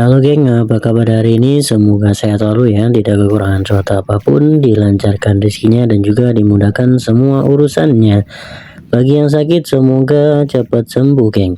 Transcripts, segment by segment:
Halo geng, apa kabar hari ini? Semoga sehat selalu ya, tidak kekurangan suatu apapun, dilancarkan rezekinya dan juga dimudahkan semua urusannya. Bagi yang sakit semoga cepat sembuh geng.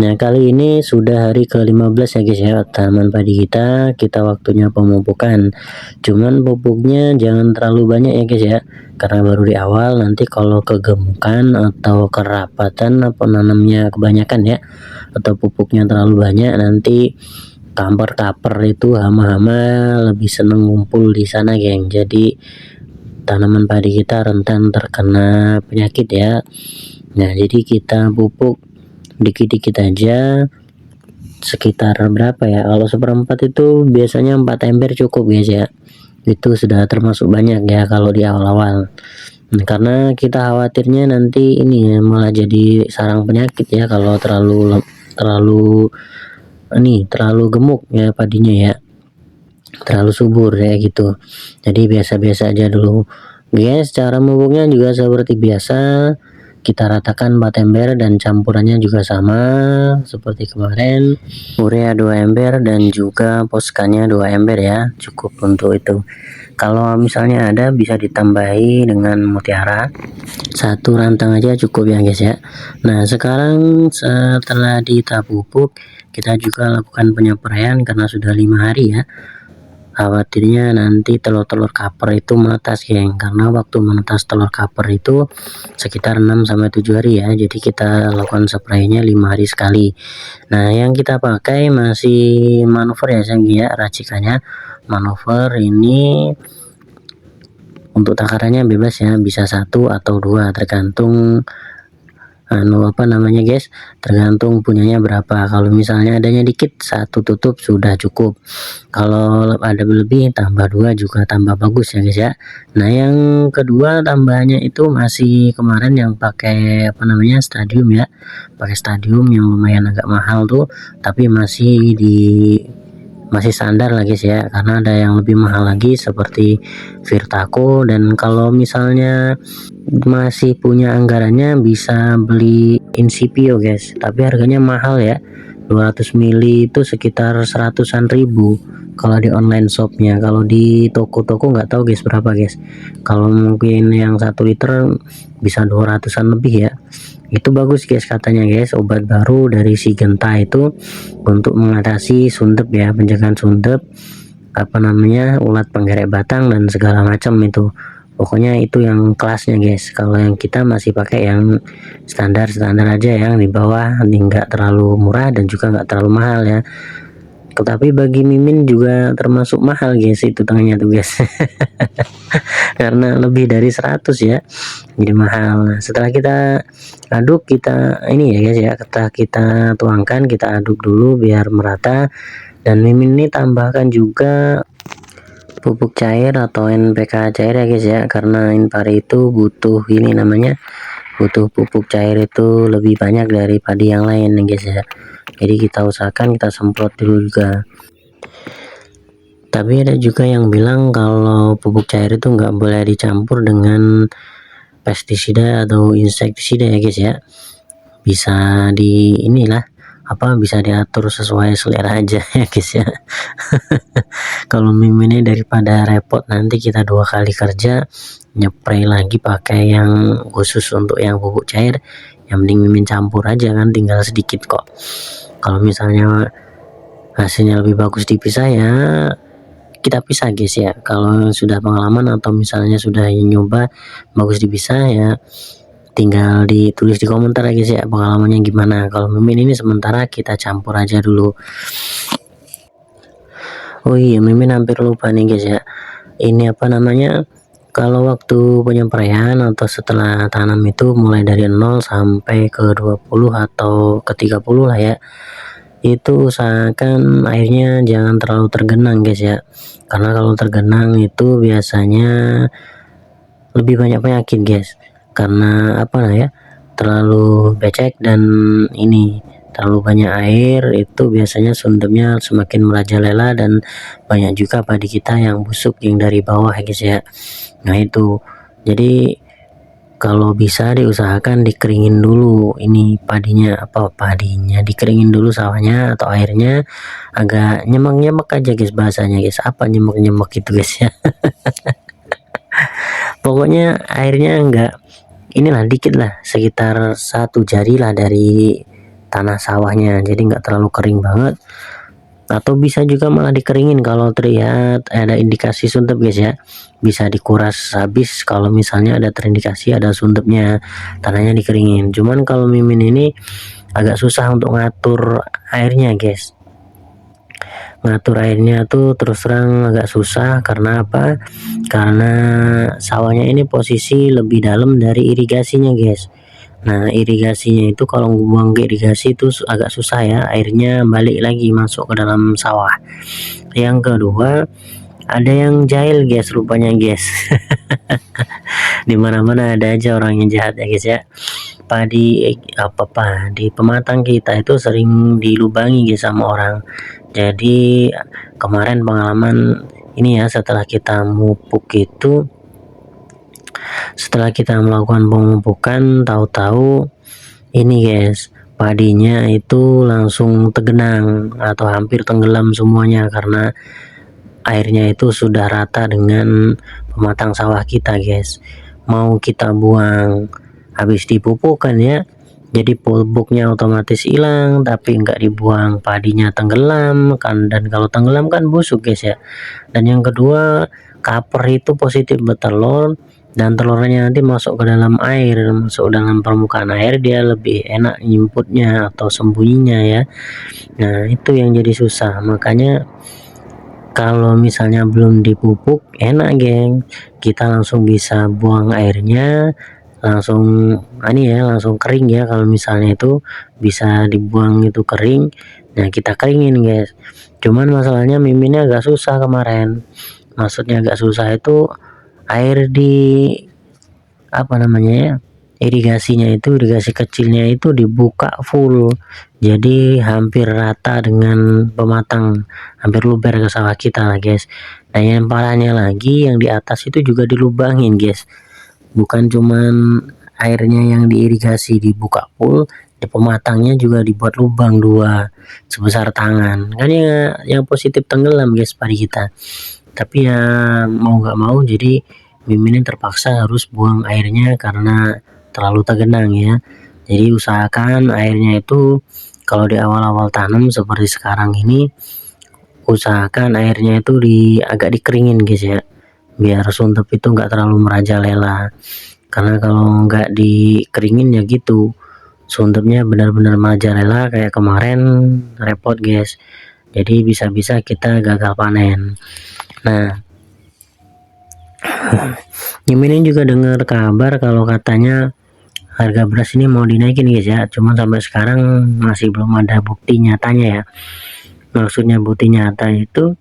Nah kali ini sudah hari ke-15 ya guys ya, tanaman padi kita waktunya pemupukan. Cuman pupuknya jangan terlalu banyak ya guys ya, karena baru di awal. Nanti kalau kegemukan atau kerapatan apa nanamnya kebanyakan ya, atau pupuknya terlalu banyak, nanti kamper-kaper itu hama-hama lebih seneng ngumpul di sana geng. Jadi tanaman padi kita rentan terkena penyakit ya. Nah jadi kita pupuk dikit-dikit aja, sekitar berapa ya, kalau seperempat itu biasanya 4 ember cukup guys ya. Itu sudah termasuk banyak ya kalau di awal-awal. Karena kita khawatirnya nanti ini malah jadi sarang penyakit ya kalau terlalu gemuk ya padinya ya, terlalu subur ya gitu. Jadi biasa-biasa aja dulu guys. Cara memupuknya juga seperti biasa, kita ratakan 4 ember dan campurannya juga sama seperti kemarin, urea 2 ember dan juga poskannya 2 ember ya, cukup untuk itu. Kalau misalnya ada bisa ditambahi dengan mutiara, satu rantang aja cukup ya guys ya. Nah sekarang setelah kita pupuk, kita juga lakukan penyapraian karena sudah 5 hari ya. Khawatirnya nanti telur-telur kaper itu menetas geng, karena waktu menetas telur kaper itu sekitar 6-7 hari ya. Jadi kita lakukan spraynya 5 hari sekali. Nah yang kita pakai masih manuver ya geng ya, racikannya manuver. Ini untuk takarannya bebas ya, bisa 1 atau 2 tergantung guys, tergantung punyanya berapa. Kalau misalnya adanya dikit, 1 tutup sudah cukup. Kalau ada lebih tambah 2 juga tambah bagus ya guys ya. Nah yang kedua tambahannya itu masih kemarin yang pakai stadium ya, pakai stadium yang lumayan agak mahal tuh, tapi masih standar lah guys ya, karena ada yang lebih mahal lagi seperti Virtaco. Dan kalau misalnya masih punya anggarannya bisa beli Incipio guys, tapi harganya mahal ya, 200 mili itu sekitar 100-an ribu kalau di online shopnya. Kalau di toko-toko nggak tahu guys berapa guys. Kalau mungkin yang 1 liter bisa 200-an lebih ya. Itu bagus guys katanya guys, obat baru dari si Genta itu untuk mengatasi sundep ya, pencegahan sundep, ulat penggerek batang dan segala macam itu. Pokoknya itu yang kelasnya guys. Kalau yang kita masih pakai yang standar aja, yang di bawah, nggak terlalu murah dan juga nggak terlalu mahal ya. Tetapi bagi Mimin juga termasuk mahal guys itu tangannya tuh guys. Karena lebih dari 100 ya, jadi mahal. Nah, setelah kita aduk, kita ini ya guys ya, kita tuangkan, kita aduk dulu biar merata. Dan Mimin ini tambahkan juga pupuk cair atau NPK cair ya guys ya, karena Inpari itu butuh butuh pupuk cair itu lebih banyak dari padi yang lain ya guys ya. Jadi kita usahakan kita semprot dulu juga. Tapi ada juga yang bilang kalau pupuk cair itu nggak boleh dicampur dengan pestisida atau insektisida ya guys ya. Bisa bisa diatur sesuai selera aja ya guys ya. Kalau Mimin ini daripada repot nanti kita 2 kali kerja nyepray lagi pakai yang khusus untuk yang pupuk cair, yang mending Mimin campur aja kan, tinggal sedikit kok. Kalau misalnya hasilnya lebih bagus dipisah ya kita pisah guys ya. Kalau sudah pengalaman atau misalnya sudah nyoba bagus dipisah ya, tinggal ditulis di komentar ya guys ya pengalamannya gimana. Kalau Mimin ini sementara kita campur aja dulu. Oh iya, Mimin hampir lupa nih guys ya, ini kalau waktu penyampaian atau setelah tanam itu mulai dari 0 sampai ke 20 atau ke 30 lah ya, itu usahakan airnya jangan terlalu tergenang guys ya, karena kalau tergenang itu biasanya lebih banyak penyakit guys, karena terlalu becek dan terlalu banyak air itu biasanya sundepnya semakin merajalela dan banyak juga padi kita yang busuk yang dari bawah guys ya. Nah itu jadi kalau bisa diusahakan dikeringin dulu ini padinya dikeringin dulu sawahnya atau airnya, agak nyemek-nyemek aja guys bahasanya guys. Apa nyemek-nyemek itu guys ya? Pokoknya airnya enggak inilah dikit lah, sekitar 1 jari lah dari tanah sawahnya, jadi enggak terlalu kering banget. Atau bisa juga malah dikeringin kalau terlihat ada indikasi suntep guys ya, bisa dikuras habis kalau misalnya ada terindikasi ada suntepnya, tanahnya dikeringin. Cuman kalau Mimin ini agak susah untuk ngatur airnya guys, ngatur airnya tuh terus terang agak susah. Karena apa? Karena sawahnya ini posisi lebih dalam dari irigasinya guys. Nah, irigasinya itu kalau buang ke irigasi itu agak susah ya, airnya balik lagi masuk ke dalam sawah. Yang kedua, ada yang jahil guys rupanya guys. Dimana-mana ada aja orang yang jahat ya guys ya. Padi pematang kita itu sering dilubangi guys sama orang. Jadi kemarin pengalaman ini ya, setelah kita melakukan pemupukan, tahu-tahu ini guys, padinya itu langsung tergenang atau hampir tenggelam semuanya karena airnya itu sudah rata dengan pematang sawah kita guys. Mau kita buang habis dipupukkan ya, jadi pupuknya otomatis hilang, tapi enggak dibuang padinya tenggelam kan. Dan kalau tenggelam kan busuk guys ya. Dan yang kedua, kaper itu positif bertelur, dan telurnya nanti masuk ke dalam air, masuk dalam permukaan air, dia lebih enak nyimputnya atau sembunyinya ya. Nah, itu yang jadi susah. Makanya kalau misalnya belum dipupuk enak geng, kita langsung bisa buang airnya langsung langsung kering ya. Kalau misalnya itu bisa dibuang itu kering, nah kita keringin guys. Cuman masalahnya Miminnya agak susah kemarin, maksudnya agak susah itu air di irigasi kecilnya itu dibuka full, jadi hampir rata dengan pematang, hampir luber ke sawah kita lah guys. Nah, yang parahnya lagi yang di atas itu juga dilubangin guys, bukan cuman airnya yang diirigasi dibuka full, di pematangnya juga dibuat lubang 2 sebesar tangan kan ya, yang positif tenggelam guys padi kita. Tapi ya mau nggak mau jadi Mimin terpaksa harus buang airnya karena terlalu tergenang ya. Jadi usahakan airnya itu kalau di awal-awal tanam seperti sekarang ini, usahakan airnya itu agak dikeringin guys ya, biar suntep itu nggak terlalu merajalela. Karena kalau nggak dikeringin ya gitu, suntepnya benar-benar merajalela kayak kemarin, repot guys. Jadi bisa-bisa kita gagal panen. Nah, Mimin juga dengar kabar kalau katanya harga beras ini mau dinaikin guys ya. Cuman sampai sekarang masih belum ada bukti nyatanya ya. Maksudnya bukti nyata itu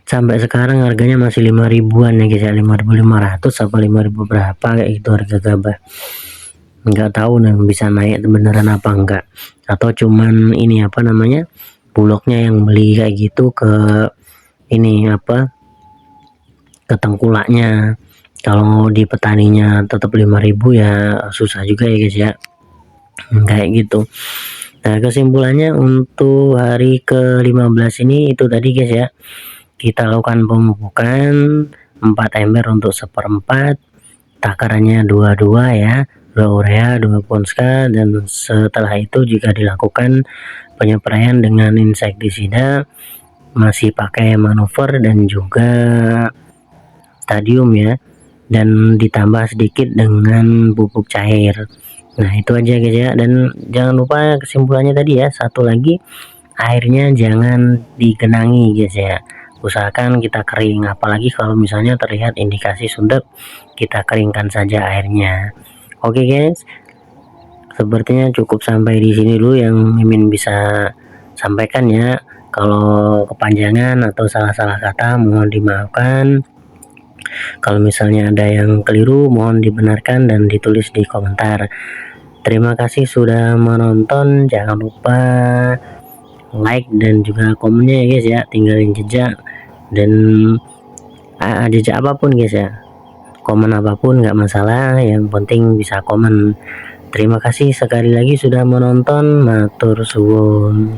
sampai sekarang harganya masih 5 ribuan ya guys ya, 5.500 apa 5.000 berapa kayak itu harga gabah. Nggak tahu nih bisa naik beneran apa enggak, atau cuman ini bulognya yang beli kayak gitu ke ke tengkulaknya. Kalau di petaninya tetap 5.000 ya susah juga ya guys ya, kayak gitu. Nah, kesimpulannya untuk hari ke-15 ini itu tadi guys ya, kita lakukan pemupukan 4 ember untuk 1/4, takarannya 22 ya, 2 urea 2 ponska, dan setelah itu juga dilakukan penyepraian dengan insektisida, masih pakai manuver dan juga stadium ya, dan ditambah sedikit dengan pupuk cair. Nah, itu aja guys ya. Dan jangan lupa kesimpulannya tadi ya, satu lagi, airnya jangan digenangi guys ya, usahakan kita kering. Apalagi kalau misalnya terlihat indikasi suntep, kita keringkan saja airnya. Oke guys, sepertinya cukup sampai di sini dulu yang Mimin bisa sampaikan ya. Kalau kepanjangan atau salah-salah kata mohon dimaafkan. Kalau misalnya ada yang keliru mohon dibenarkan dan ditulis di komentar. Terima kasih sudah menonton, jangan lupa like dan juga komennya ya guys ya, tinggalin jejak dan jejak apapun guys ya, komen apapun nggak masalah, yang penting bisa komen. Terima kasih sekali lagi sudah menonton, matur suwun.